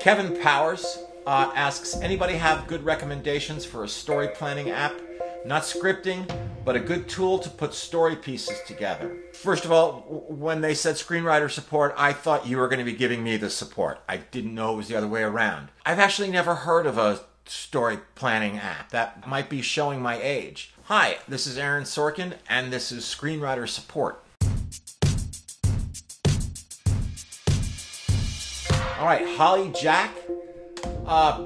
Kevin Powers asks, anybody have good recommendations for a story planning app? Not scripting, but a good tool to put story pieces together. First of all, when they said screenwriter support, I thought you were going to be giving me the support. I didn't know it was the other way around. I've actually never heard of a story planning app. That might be showing my age. Hi, this is Aaron Sorkin, and this is Screenwriter Support. All right, Holly Jack.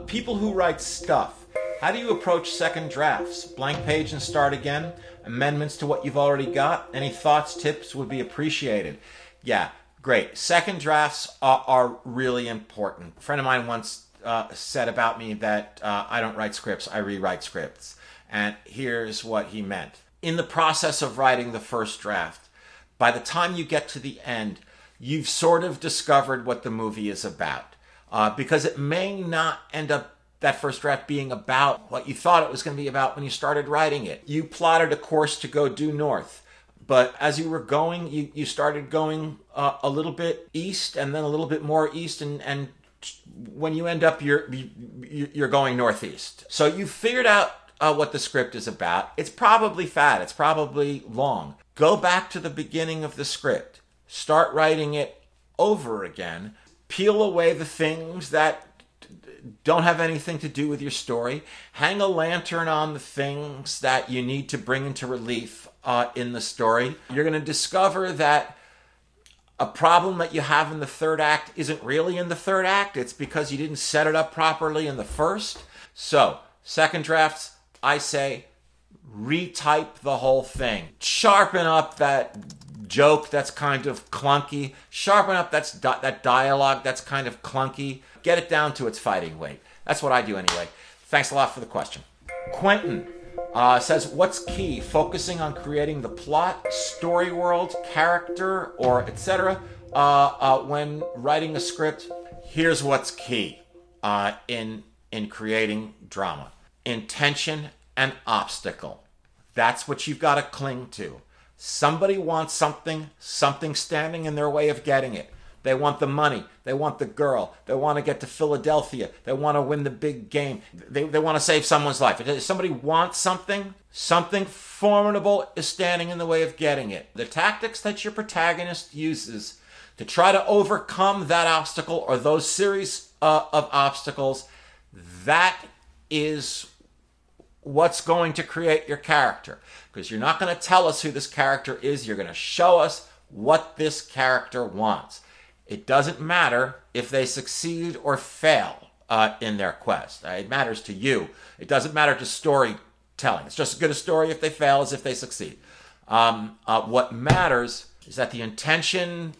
People who write stuff. How do you approach second drafts? Blank page and start again? Amendments to what you've already got? Any thoughts, tips would be appreciated. Yeah, great. Second drafts are really important. A friend of mine once said about me that I don't write scripts, I rewrite scripts. And here's what he meant. In the process of writing the first draft, by the time you get to the end, you've sort of discovered what the movie is about. Because it may not end up that first draft being about what you thought it was going to be about when you started writing it. You plotted a course to go due north, but as you were going, you started going a little bit east and then a little bit more east, and when you end up, you're going northeast. So you figured out what the script is about. It's probably fat. It's probably long. Go back to the beginning of the script. Start writing it over again. Peel away the things that don't have anything to do with your story. Hang a lantern on the things that you need to bring into relief in the story. You're going to discover that a problem that you have in the third act isn't really in the third act. It's because you didn't set it up properly in the first. So, second drafts, I say, retype the whole thing. Sharpen up that joke that's kind of clunky. Sharpen up that dialogue that's kind of clunky. Get it down to its fighting weight. That's what I do anyway. Thanks a lot for the question. Quentin says, what's key? Focusing on creating the plot, story world, character, or etc. When writing a script? Here's what's key in creating drama. Intention and obstacle. That's what you've got to cling to. Somebody wants something standing in their way of getting it. They want the money. They want the girl. They want to get to Philadelphia. They want to win the big game. They want to save someone's life. If somebody wants something formidable is standing in the way of getting it. The tactics that your protagonist uses to try to overcome that obstacle or those series of obstacles, that is what's going to create your character. Because you're not going to tell us who this character is. You're going to show us what this character wants. It doesn't matter if they succeed or fail in their quest. It matters to you. It doesn't matter to storytelling. It's just as good a story if they fail as if they succeed. What matters is that the intention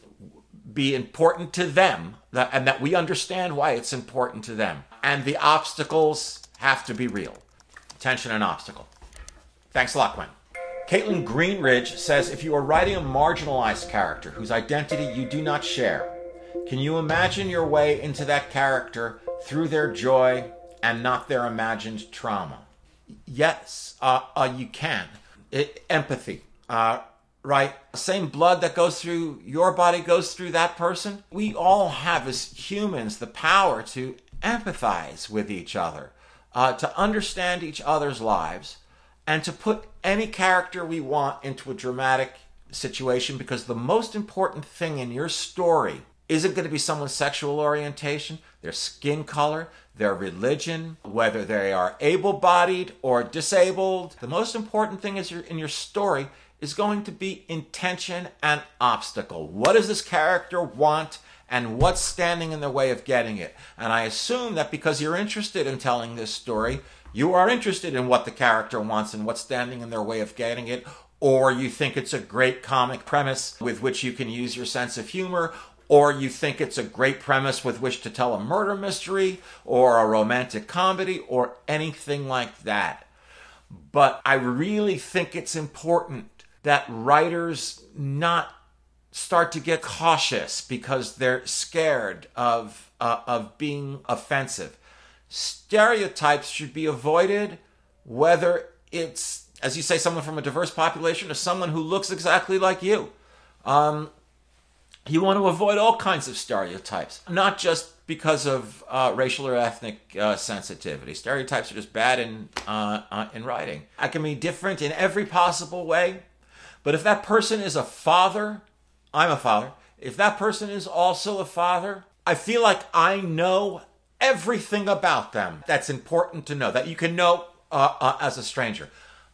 be important to them, and that we understand why it's important to them. And the obstacles have to be real. Tension and obstacle. Thanks a lot, Quinn. Caitlin Greenridge says, if you are writing a marginalized character whose identity you do not share, can you imagine your way into that character through their joy and not their imagined trauma? Yes, you can. Empathy, right? Same blood that goes through your body goes through that person. We all have, as humans, the power to empathize with each other. To understand each other's lives, and to put any character we want into a dramatic situation, because the most important thing in your story isn't going to be someone's sexual orientation, their skin color, their religion, whether they are able-bodied or disabled. The most important thing in your story is going to be intention and obstacle. What does this character want? And what's standing in the way of getting it? And I assume that because you're interested in telling this story, you are interested in what the character wants and what's standing in their way of getting it, or you think it's a great comic premise with which you can use your sense of humor, or you think it's a great premise with which to tell a murder mystery, or a romantic comedy, or anything like that. But I really think it's important that writers not start to get cautious because they're scared of being offensive. Stereotypes should be avoided, whether it's, as you say, someone from a diverse population or someone who looks exactly like you. You want to avoid all kinds of stereotypes, not just because of racial or ethnic sensitivity. Stereotypes are just bad in writing. I can be different in every possible way, but if that person is a father, I'm a father. If that person is also a father, I feel like I know everything about them that's important to know, that you can know as a stranger.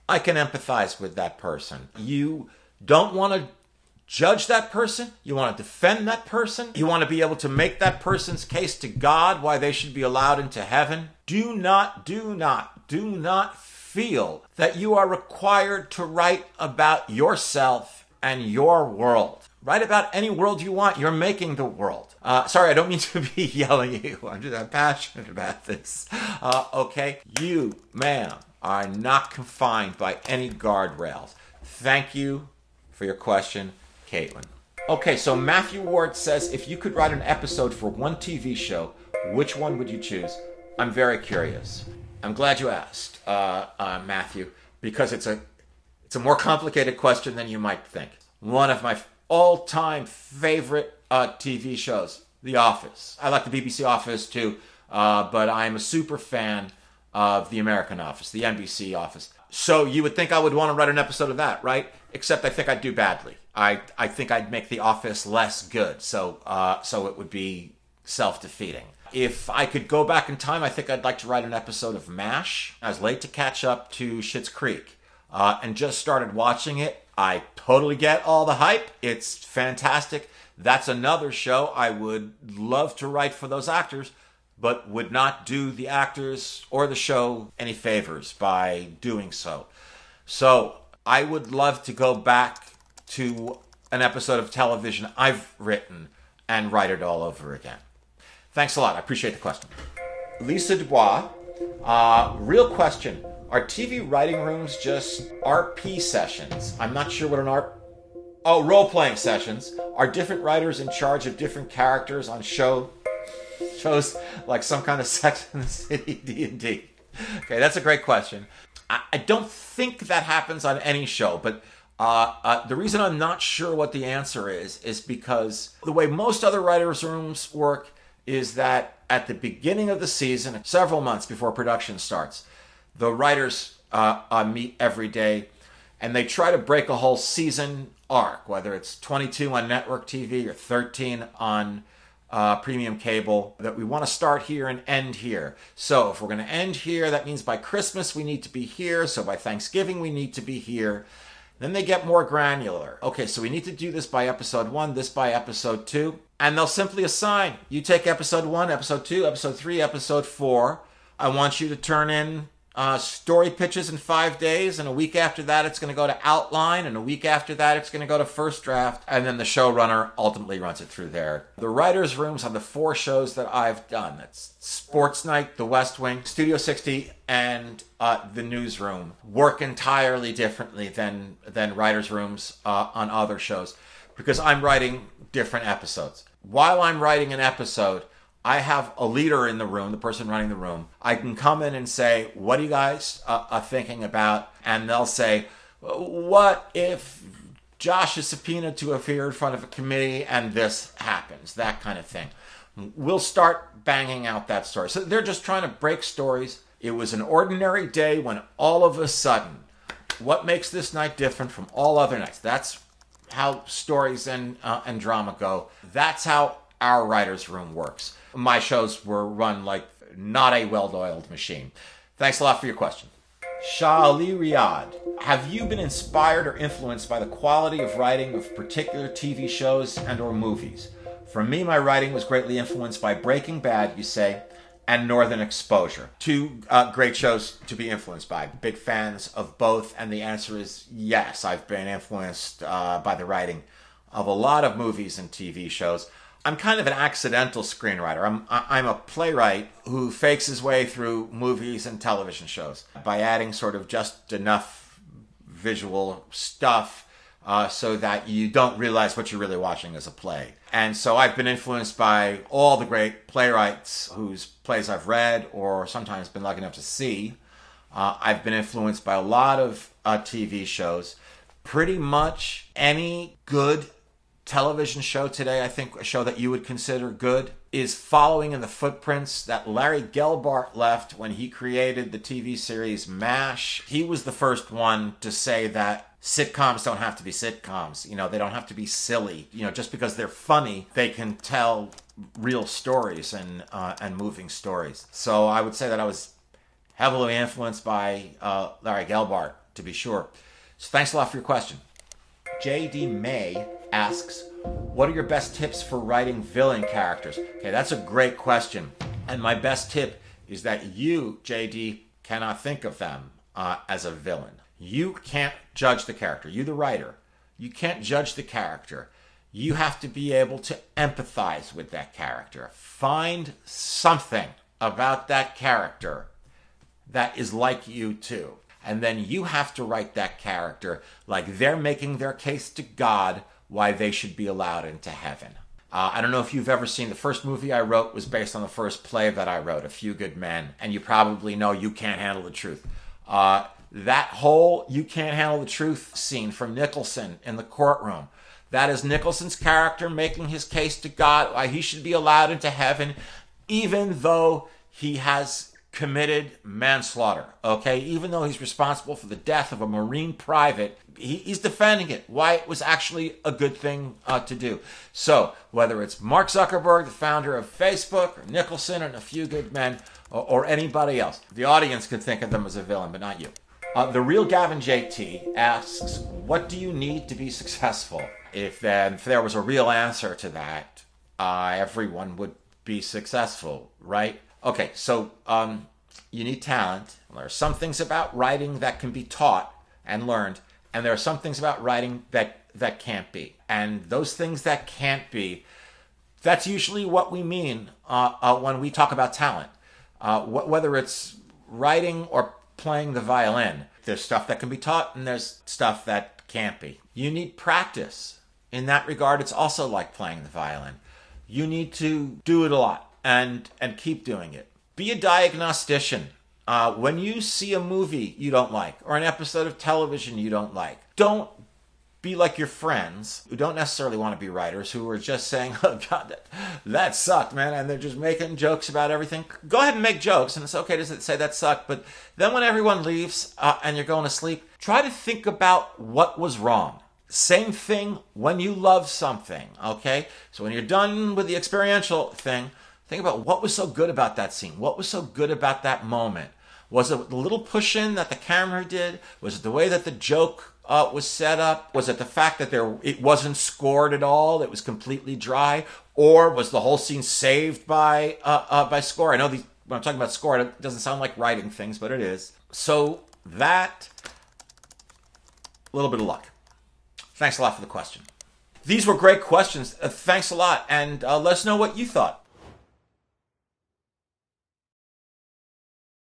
I can empathize with that person. You don't want to judge that person. You want to defend that person. You want to be able to make that person's case to God why they should be allowed into heaven. Do not feel that you are required to write about yourself and your world. Write about any world you want. You're making the world. Sorry, I don't mean to be yelling at you. I'm passionate about this. Okay? You, ma'am, are not confined by any guardrails. Thank you for your question, Caitlin. Okay, so Matthew Ward says, if you could write an episode for one TV show, which one would you choose? I'm very curious. I'm glad you asked, Matthew, because it's a more complicated question than you might think. One of my all-time favorite TV shows, The Office. I like the BBC Office too, but I'm a super fan of the American Office, the NBC Office. So you would think I would want to write an episode of that, right? Except I think I'd do badly. I think I'd make The Office less good, so it would be self-defeating. If I could go back in time, I think I'd like to write an episode of MASH. I was late to catch up to Schitt's Creek and just started watching it. I totally get all the hype. It's fantastic. That's another show I would love to write for those actors, but would not do the actors or the show any favors by doing so. So I would love to go back to an episode of television I've written and write it all over again. Thanks a lot. I appreciate the question. Lisa Dubois, real question. Are TV writing rooms just RP sessions? I'm not sure what an role-playing sessions. Are different writers in charge of different characters on shows like some kind of Sex and the City D&D? Okay, that's a great question. I don't think that happens on any show, but the reason I'm not sure what the answer is because the way most other writers' rooms work is that at the beginning of the season, several months before production starts, the writers meet every day, and they try to break a whole season arc, whether it's 22 on network TV or 13 on premium cable, that we want to start here and end here. So if we're going to end here, that means by Christmas we need to be here. So by Thanksgiving we need to be here. Then they get more granular. Okay, so we need to do this by episode 1, this by episode 2. And they'll simply assign, you take episode 1, episode 2, episode 3, episode 4. I want you to turn in story pitches in 5 days, and a week after that it's going to go to outline, and a week after that it's going to go to first draft, and then the showrunner ultimately runs it through there. The writers' rooms on the 4 shows that I've done, that's Sports Night, The West Wing, Studio 60, and The Newsroom, work entirely differently than writers' rooms on other shows, because I'm writing different episodes. While I'm writing an episode, I have a leader in the room, the person running the room. I can come in and say, what are you guys are thinking about? And they'll say, what if Josh is subpoenaed to appear in front of a committee and this happens? That kind of thing. We'll start banging out that story. So they're just trying to break stories. It was an ordinary day when all of a sudden, what makes this night different from all other nights? That's how stories and drama go. That's how our writer's room works. My shows were run like not a well-oiled machine. Thanks a lot for your question. Shah Ali Riyadh, have you been inspired or influenced by the quality of writing of particular TV shows and or movies? For me, my writing was greatly influenced by Breaking Bad, you say, and Northern Exposure. 2 great shows to be influenced by. Big fans of both, and the answer is yes. I've been influenced by the writing of a lot of movies and TV shows. I'm kind of an accidental screenwriter. I'm a playwright who fakes his way through movies and television shows by adding sort of just enough visual stuff so that you don't realize what you're really watching as a play. And so I've been influenced by all the great playwrights whose plays I've read or sometimes been lucky enough to see. I've been influenced by a lot of TV shows. Pretty much any good television show today, I think a show that you would consider good, is following in the footprints that Larry Gelbart left when he created the TV series MASH. He was the first one to say that sitcoms don't have to be sitcoms. You know, they don't have to be silly. You know, just because they're funny, they can tell real stories and moving stories. So I would say that I was heavily influenced by Larry Gelbart, to be sure. So thanks a lot for your question. J.D. May asks, what are your best tips for writing villain characters? Okay, that's a great question. And my best tip is that you, J.D., cannot think of them as a villain. You can't judge the character. You, the writer, you can't judge the character. You have to be able to empathize with that character. Find something about that character that is like you too. And then you have to write that character like they're making their case to God why they should be allowed into heaven. I don't know if you've ever seen, the first movie I wrote was based on the first play that I wrote, A Few Good Men. And you probably know You Can't Handle the Truth. That whole You Can't Handle the Truth scene from Nicholson in the courtroom, that is Nicholson's character making his case to God why he should be allowed into heaven, even though he has committed manslaughter, okay? Even though he's responsible for the death of a Marine private, he's defending it, why it was actually a good thing to do. So, whether it's Mark Zuckerberg, the founder of Facebook, or Nicholson, and A Few Good Men, or anybody else, the audience can think of them as a villain, but not you. The Real Gavin JT asks, what do you need to be successful? If there was a real answer to that, everyone would be successful, right? Okay, so you need talent. There are some things about writing that can be taught and learned, and there are some things about writing that can't be. And those things that can't be, that's usually what we mean when we talk about talent. Whether it's writing or playing the violin, there's stuff that can be taught and there's stuff that can't be. You need practice. In that regard, it's also like playing the violin. You need to do it a lot and keep doing it. Be a diagnostician. When you see a movie you don't like or an episode of television you don't like, don't be like your friends who don't necessarily want to be writers, who are just saying, oh God, that sucked, man, and they're just making jokes about everything. Go ahead and make jokes, and it's okay to say that sucked, but then when everyone leaves and you're going to sleep, try to think about what was wrong. Same thing when you love something, okay? So when you're done with the experiential thing, think about what was so good about that scene. What was so good about that moment? Was it the little push-in that the camera did? Was it the way that the joke was set up? Was it the fact that it wasn't scored at all? It was completely dry? Or was the whole scene saved by score? I know when I'm talking about score, it doesn't sound like writing things, but it is. So that, a little bit of luck. Thanks a lot for the question. These were great questions. Thanks a lot. And let us know what you thought.